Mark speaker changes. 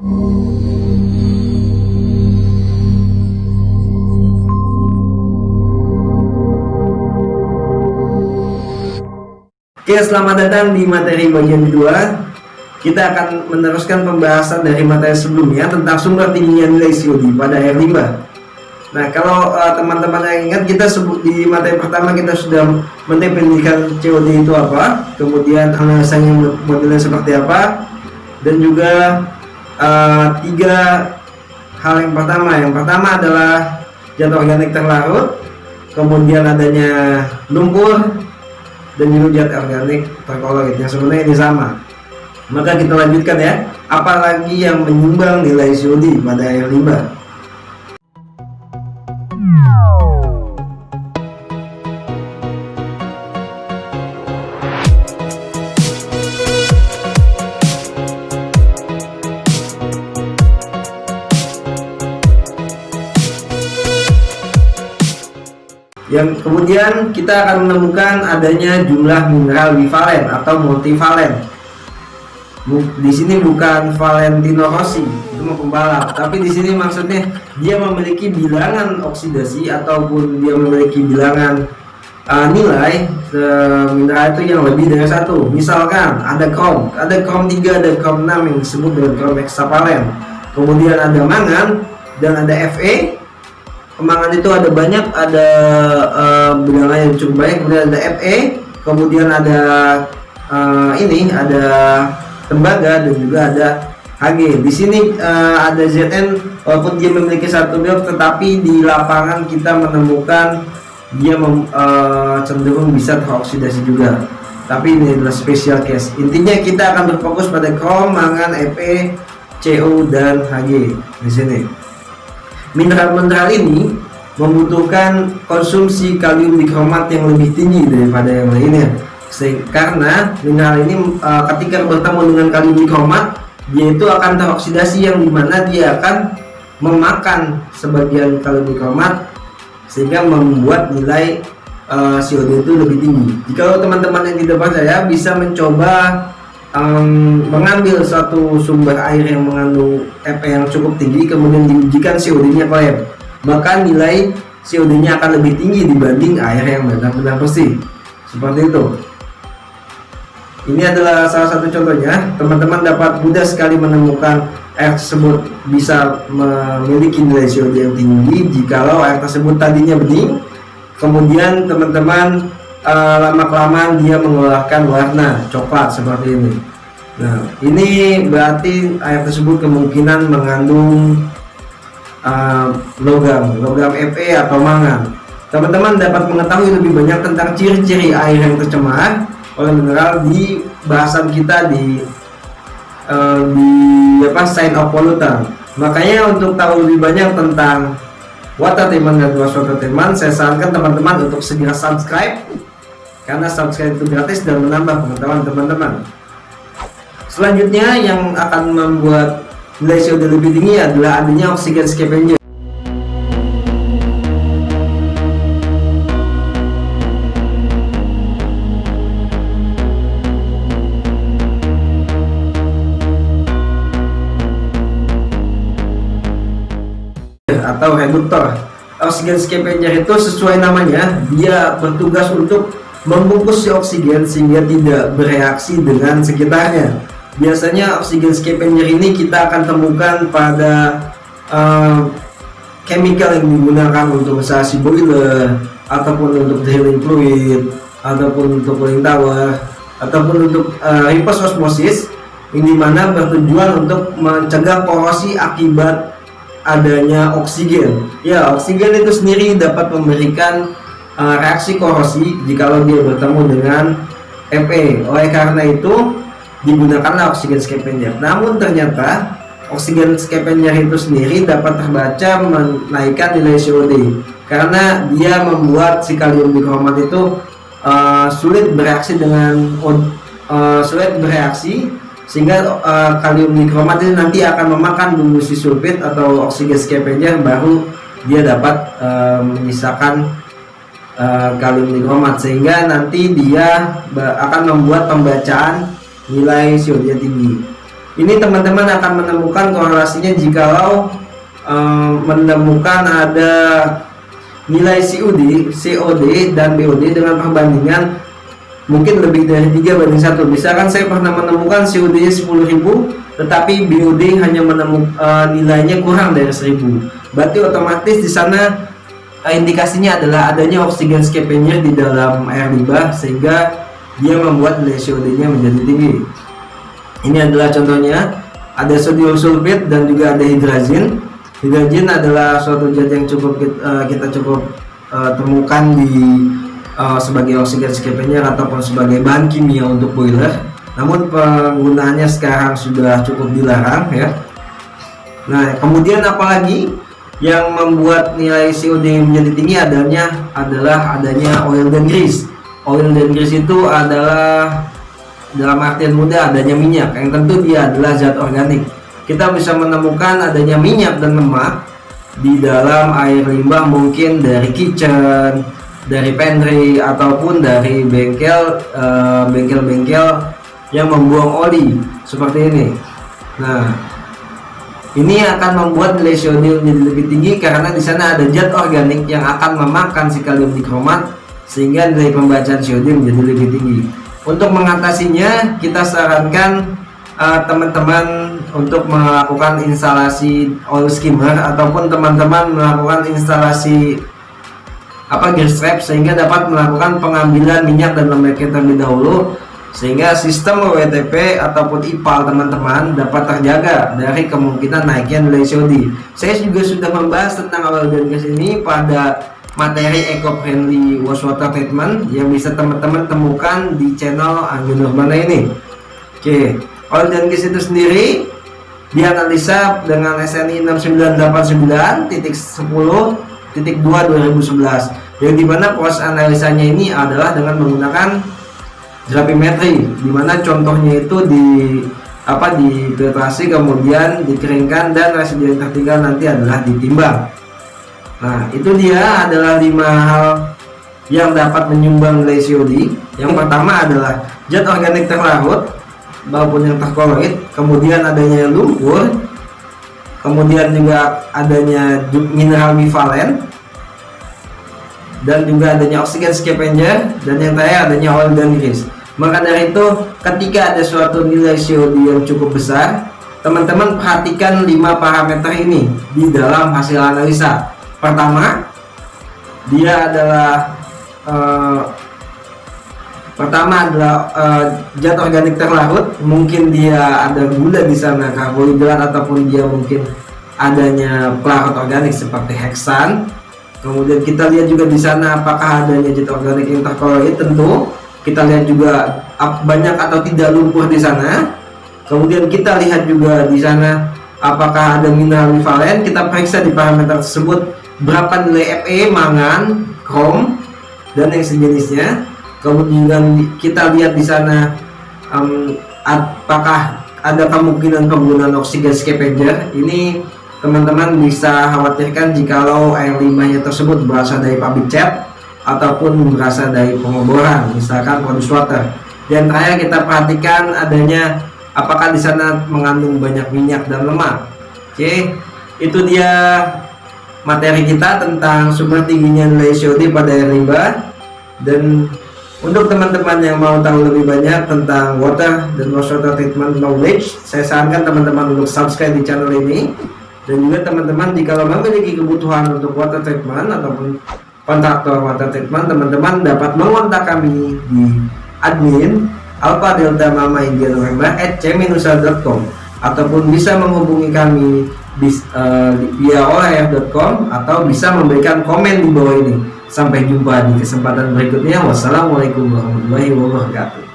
Speaker 1: Oke, selamat datang di materi bagian kedua. Kita akan meneruskan pembahasan dari materi sebelumnya tentang sumber tingginya nilai COD pada air limbah. Nah, kalau teman-teman yang ingat, kita sebut di materi pertama kita sudah mendefinisikan COD itu apa, kemudian analisanya modelnya seperti apa, dan juga tiga hal yang pertama. Yang pertama adalah zat organik terlarut, kemudian adanya lumpur, dan juga zat organik terkoloid yang sebenarnya ini sama. Maka kita lanjutkan ya, apalagi yang menyumbang nilai COD pada air limbah. Yang kemudian kita akan menemukan adanya jumlah mineral bivalen atau multivalen. Di sini bukan Valentino Rossi, itu mah pembalap, tapi di sini maksudnya dia memiliki bilangan oksidasi ataupun dia memiliki bilangan nilai mineral itu yang lebih dari satu. Misalkan ada krom 3, ada krom 6 yang disebut dengan krom hexavalen. Kemudian ada mangan dan ada Fe. Mangan itu ada banyak, ada bilangan yang cukup banyak. Kemudian ada Fe, kemudian ada ada tembaga, dan juga ada Hg. Di sini ada Zn, walaupun dia memiliki satu blok, tetapi di lapangan kita menemukan dia cenderung bisa teroksidasi juga. Tapi ini adalah special case. Intinya kita akan berfokus pada krom, mangan, Fe, Co, dan Hg di sini. Mineral-mineral ini membutuhkan konsumsi kalium dikromat yang lebih tinggi daripada yang lainnya. Karena mineral ini ketika bertemu dengan kalium dikromat, dia itu akan teroksidasi, yang dimana dia akan memakan sebagian kalium dikromat sehingga membuat nilai COD itu lebih tinggi. Jika teman-teman yang tidak percaya, bisa mencoba mengambil satu sumber air yang mengandung Fe yang cukup tinggi, kemudian diujikan COD-nya ke lab, maka nilai COD-nya akan lebih tinggi dibanding air yang benar-benar bersih. Seperti itu. Ini adalah salah satu contohnya. Teman-teman dapat mudah sekali menemukan air tersebut bisa memiliki nilai COD yang tinggi jikalau air tersebut tadinya bening, kemudian teman-teman lama-kelamaan dia mengeluarkan warna coklat seperti ini. Nah, ini berarti air tersebut kemungkinan mengandung logam Fe atau mangan. Teman-teman dapat mengetahui lebih banyak tentang ciri-ciri air yang tercemar oleh mineral di bahasan kita di sign of pollutant. Makanya untuk tahu lebih banyak tentang water treatment dan wastewater treatment, saya sarankan teman-teman untuk segera subscribe, karena subscribe itu gratis dan menambah pengetahuan teman-teman. Selanjutnya yang akan membuat nilai COD lebih tinggi adalah adanya oxygen scavenger atau reduktor. Oxygen scavenger itu sesuai namanya, dia bertugas untuk membungkus si oksigen sehingga tidak bereaksi dengan sekitarnya. Biasanya oxygen scavenger ini kita akan temukan pada chemical yang digunakan untuk instalasi boiler, ataupun untuk drilling fluid, ataupun untuk cooling tower, ataupun untuk reverse osmosis, ini dimana bertujuan untuk mencegah korosi akibat adanya oksigen. Ya, oksigen itu sendiri dapat memberikan reaksi korosi jikalau dia bertemu dengan Fe. Oleh karena itu digunakanlah oxygen scavenger. Namun ternyata oxygen scavenger itu sendiri dapat terbaca menaikkan nilai COD karena dia membuat si kalium dikromat itu sulit bereaksi sehingga kalium dikromat ini nanti akan memakan dulu si sulfit atau oksigen scavenger, baru dia dapat menyisakan kalium dikromat, sehingga nanti dia akan membuat pembacaan nilai COD tinggi. Ini teman-teman akan menemukan korelasinya jikalau menemukan ada nilai COD dan BOD dengan perbandingan mungkin lebih dari 3:1. Misalkan saya pernah menemukan COD-nya 10.000 tetapi BOD hanya menemukan nilainya kurang dari 1.000. Berarti otomatis di sana indikasinya adalah adanya oksigen scavenger di dalam air limbah sehingga dia membuat nilai COD-nya menjadi tinggi. Ini adalah contohnya, ada sodium sulfit dan juga ada hidrazin. Hidrazin adalah suatu zat yang kita temukan di sebagai oksigen scavenger ataupun sebagai bahan kimia untuk boiler. Namun penggunaannya sekarang sudah cukup dilarang ya. Nah, kemudian apalagi yang membuat nilai COD menjadi tinggi adalah adanya oil dan grease. Oil dan grease itu adalah dalam artian mudah adanya minyak yang tentu dia adalah zat organik. Kita bisa menemukan adanya minyak dan lemak di dalam air limbah, mungkin dari kitchen, dari pantry, ataupun dari bengkel-bengkel yang membuang oli seperti ini. Nah, ini akan membuat nilai COD menjadi lebih tinggi karena di sana ada zat organik yang akan memakan si kalium dikromat sehingga nilai pembacaan COD menjadi lebih tinggi. Untuk mengatasinya, kita sarankan teman-teman untuk melakukan instalasi oil skimmer ataupun teman-teman melakukan instalasi grease trap sehingga dapat melakukan pengambilan minyak dan lemaknya terlebih dahulu sehingga sistem WTP ataupun IPAL teman-teman dapat terjaga dari kemungkinan naiknya nilai COD. Saya juga sudah membahas tentang oil dan gas ini pada materi eco-friendly wastewater treatment yang bisa teman-teman temukan di channel Anggi Nurbana ini. Oke, oil dan gas itu sendiri dianalisa dengan SNI 6989.10.2/2011 yang dimana proses analisanya ini adalah dengan menggunakan gravimetri, dimana contohnya itu difiltrasi kemudian dikeringkan dan residu yang tertinggal nanti adalah ditimbang. Nah, itu dia adalah 5 hal yang dapat menyumbang nilai COD. Yang pertama adalah zat organik terlarut maupun yang terkoloid, kemudian adanya lumpur, kemudian juga adanya mineral bivalen, dan juga adanya oksigen scavenger, dan yang terakhir adanya oil dan grease. Maka dari itu, ketika ada suatu nilai COD yang cukup besar, teman-teman perhatikan 5 parameter ini di dalam hasil analisa. Pertama, dia adalah zat organik terlarut, mungkin dia ada gula di sana, karbohidrat, ataupun dia mungkin adanya pelarut organik seperti heksan. Kemudian kita lihat juga di sana apakah adanya zat organik yang terkoloid, tentu kita lihat juga banyak atau tidak lumpur di sana. Kemudian kita lihat juga di sana apakah ada mineral bivalen, kita periksa di parameter tersebut berapa nilai Fe, mangan, krom, dan yang sejenisnya. Kemudian kita lihat di sana apakah ada kemungkinan penggunaan oksigen scavenger. Ini teman-teman bisa khawatirkan jikalau air limbahnya tersebut berasal dari pabrik cat ataupun berasal dari pengoboran, misalkan produce water. Dan terakhir kita perhatikan adanya apakah di sana mengandung banyak minyak dan lemak. Oke, itu dia materi kita tentang sumber tingginya nilai COD pada air limbah. Dan untuk teman-teman yang mau tahu lebih banyak tentang water dan wastewater treatment knowledge, saya sarankan teman-teman untuk subscribe di channel ini. Dan juga teman-teman jika memiliki kebutuhan untuk water treatment ataupun kontraktor water treatment, teman-teman dapat mengontak kami di admin Alpha Delta Mama India November @cminusa.com ataupun bisa menghubungi kami via olaf.com atau bisa memberikan komen di bawah ini. Sampai jumpa di kesempatan berikutnya. Wassalamualaikum warahmatullahi wabarakatuh.